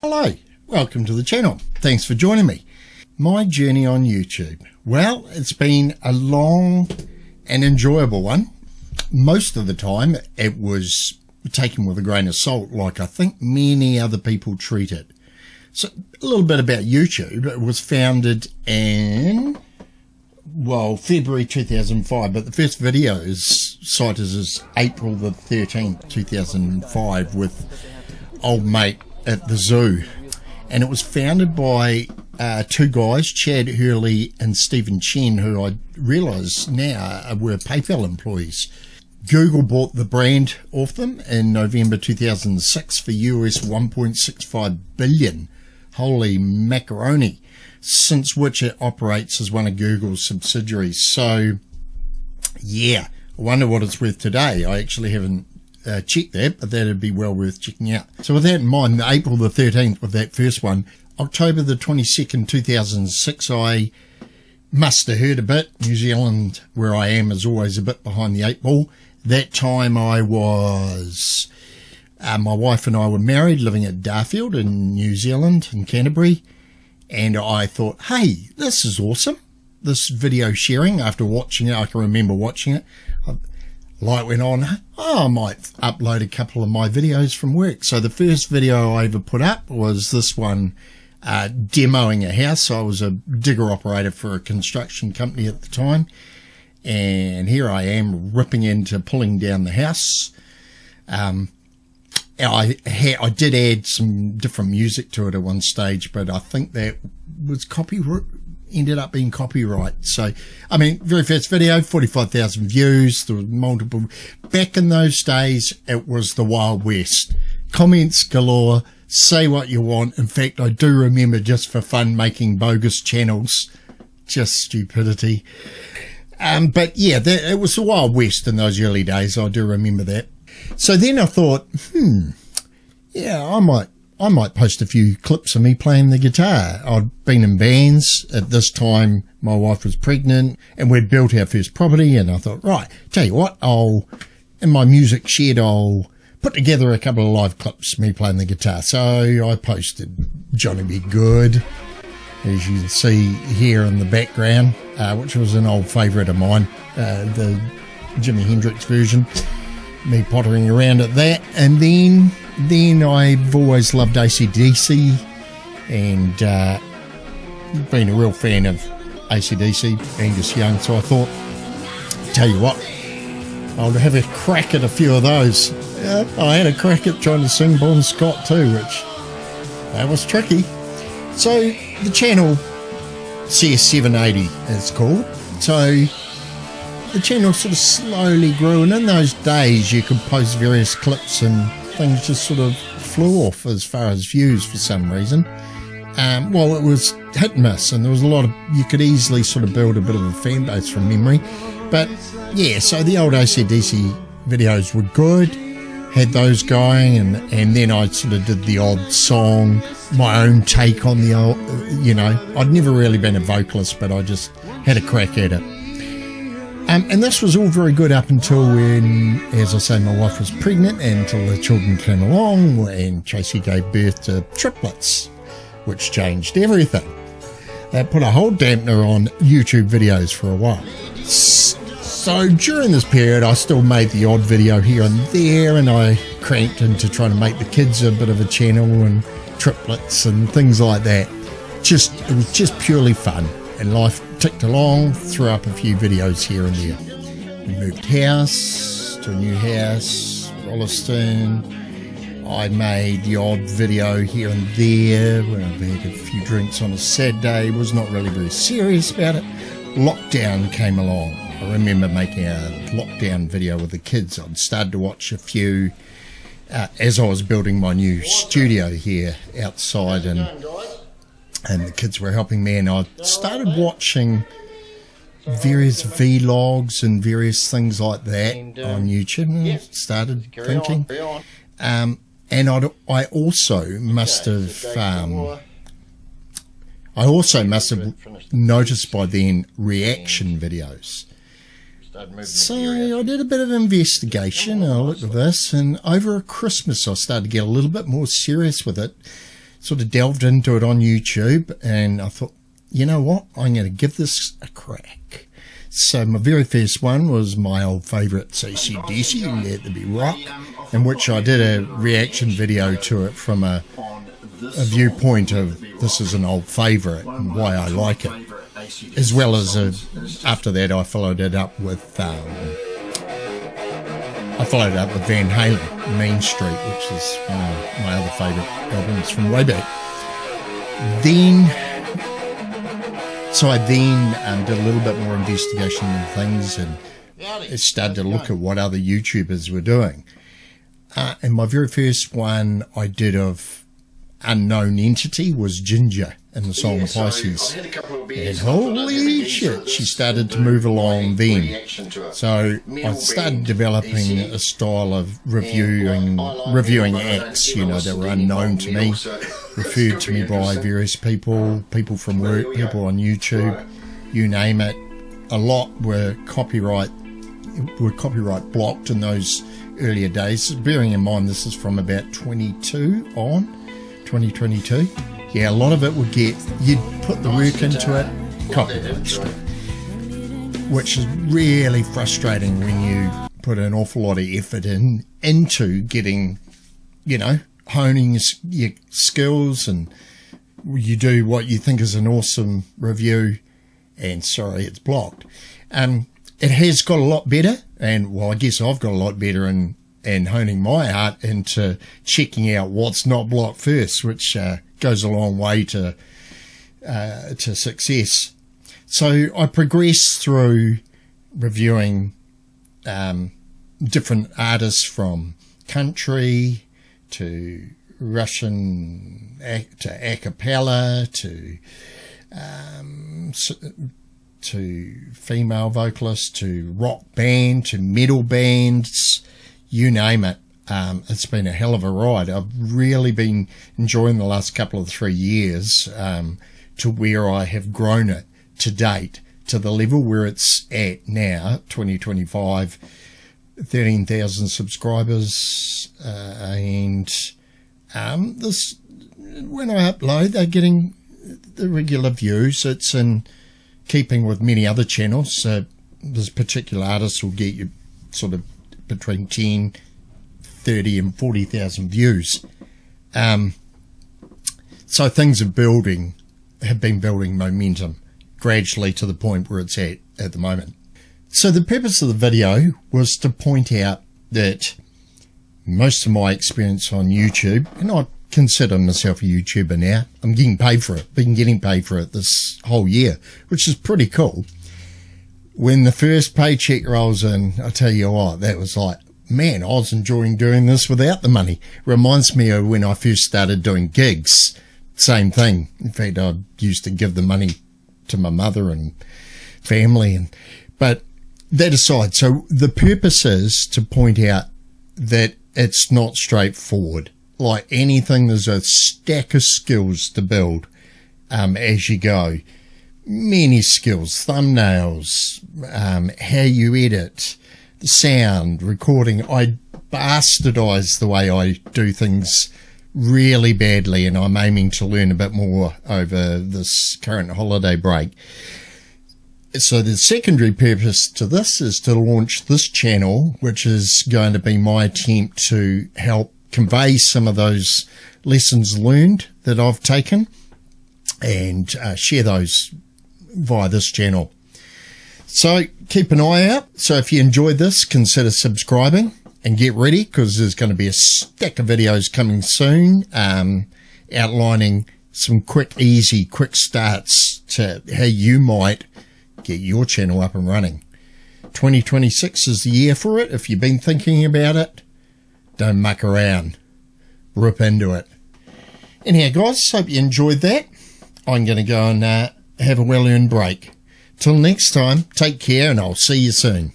Hello, welcome to the channel. Thanks for joining me. My journey on YouTube. Well, it's been a long and enjoyable one. Most of the time it was taken with a grain of salt, like I think many other people treat it. So a little bit about YouTube. It was founded in, well, February 2005, but the first video is cited as April the 13th, 2005 with old mate at the zoo. And it was founded by two guys, Chad Hurley and Stephen Chen, who I realise now were PayPal employees. Google bought the brand off them in November 2006 for US 1.65 billion. Holy macaroni. Since which it operates as one of Google's subsidiaries. So, yeah, I wonder what it's worth today. I actually haven't checked that, but that'd be well worth checking out. So with that in mind, April the 13th with that first one, October the 22nd, 2006, I must have heard a bit. New Zealand, where I am, is always a bit behind the eight ball. That time I was, my wife and I were married, living at Darfield in New Zealand, in Canterbury, and I thought, hey, this is awesome. This video sharing, after watching it, I can remember watching it, light went on, oh, I might upload a couple of my videos from work. So the first video I ever put up was this one, demoing a house. I was a digger operator for a construction company at the time, and here I am ripping into pulling down the house. I did add some different music to it at one stage, but I think that was ended up being copyright. So, I mean, very first video, 45,000 views. There was multiple. Back in those days, it was the Wild West. Comments galore. Say what you want. In fact, I do remember, just for fun, making bogus channels. Just stupidity. But yeah, it was the Wild West in those early days. I do remember that. So then I thought, yeah, I might post a few clips of me playing the guitar. I'd been in bands. At this time, my wife was pregnant and we'd built our first property, and I thought, right, tell you what, in my music shed, I'll put together a couple of live clips of me playing the guitar. So I posted Johnny Be Good, as you can see here in the background, which was an old favourite of mine, the Jimi Hendrix version, me pottering around at that. And then I've always loved AC/DC, and been a real fan of AC/DC, Angus Young. So I thought, tell you what, I'll have a crack at a few of those. I had a crack at trying to sing Bon Scott too, which that was tricky. So the channel, CS780 it's called. So the channel sort of slowly grew, and in those days you could post various clips and things just sort of flew off as far as views for some reason. Well, it was hit and miss, and there was a lot of, you could easily sort of build a bit of a fan base from memory. But yeah, so the old AC/DC videos were good, had those going, and then I sort of did the odd song, my own take on the old, you know, I'd never really been a vocalist, but I just had a crack at it. And this was all very good up until when, as I say, my wife was pregnant, and until the children came along and Tracy gave birth to triplets, which changed everything. That put a whole dampener on YouTube videos for a while. So during this period, I still made the odd video here and there, and I cranked into trying to make the kids a bit of a channel and triplets and things like that. It was just purely fun, and life ticked along, threw up a few videos here and there. We moved house to a new house, Rolleston. I made the odd video here and there when I've had a few drinks on a Saturday. Was not really very serious about it. Lockdown came along. I remember making a lockdown video with the kids. I'd started to watch a few as I was building my new studio here outside, and the kids were helping me, and I started watching various vlogs and various things like that on YouTube, and started thinking. And I also must have noticed by then reaction videos. So I did a bit of investigation, and I looked at this, and over Christmas I started to get a little bit more serious with it. sort of delved into it on YouTube, and I thought, you know what, I'm going to give this a crack. So my very first one was my old favourite AC/DC, Let There Be Rock, in which I did a reaction video to it from a viewpoint of this is an old favourite and why I like it. As well as after that I followed it up with Van Halen, Main Street, which is one of my other favourite albums from way back. So I then did a little bit more investigation and things, and started to look at what other YouTubers were doing. And my very first one I did of unknown entity was Ginger in the song Pisces. And holy shit, she started to move along then. So I started developing a style of reviewing acts, you know, that were unknown to me, referred to me by various people from work, people on YouTube, you name it. A lot were copyright blocked in those earlier days. Bearing in mind this is from about 2022. Yeah, a lot of it would you'd put the work into it, copyright strike, which is really frustrating when you put an awful lot of effort into getting, you know, honing your skills, and you do what you think is an awesome review, and sorry, it's blocked. It has got a lot better, and well, I guess I've got a lot better in honing my art into checking out what's not blocked first, which goes a long way to success. So I progressed through reviewing different artists, from country to Russian to a cappella to female vocalists to rock band to metal bands, you name it. It's been a hell of a ride. I've really been enjoying the last couple of 3 years to where I have grown it to date to the level where it's at now, 2025, 13,000 subscribers, and this, when I upload, they're getting the regular views. It's in keeping with many other channels. So this particular artist will get you sort of between 10, 30 and 40,000 views. So things have been building momentum gradually to the point where it's at the moment. So the purpose of the video was to point out that most of my experience on YouTube, and I consider myself a YouTuber now, I'm getting paid for it, been getting paid for it this whole year, which is pretty cool. When the first paycheck rolls in, I tell you what, that was like, man, I was enjoying doing this without the money. Reminds me of when I first started doing gigs. Same thing. In fact, I used to give the money to my mother and family. But that aside, so the purpose is to point out that it's not straightforward. Like anything, there's a stack of skills to build as you go. Many skills, thumbnails, how you edit, the sound, recording. I bastardize the way I do things really badly, and I'm aiming to learn a bit more over this current holiday break. So the secondary purpose to this is to launch this channel, which is going to be my attempt to help convey some of those lessons learned that I've taken and share those via this channel. So keep an eye out. So if you enjoyed this, consider subscribing and get ready, because there's going to be a stack of videos coming soon outlining some quick starts to how you might get your channel up and running. 2026 is the year for it. If you've been thinking about it, don't muck around. Rip into it. Anyhow, guys, hope you enjoyed that. I'm going to go and have a well-earned break. Till next time, take care, and I'll see you soon.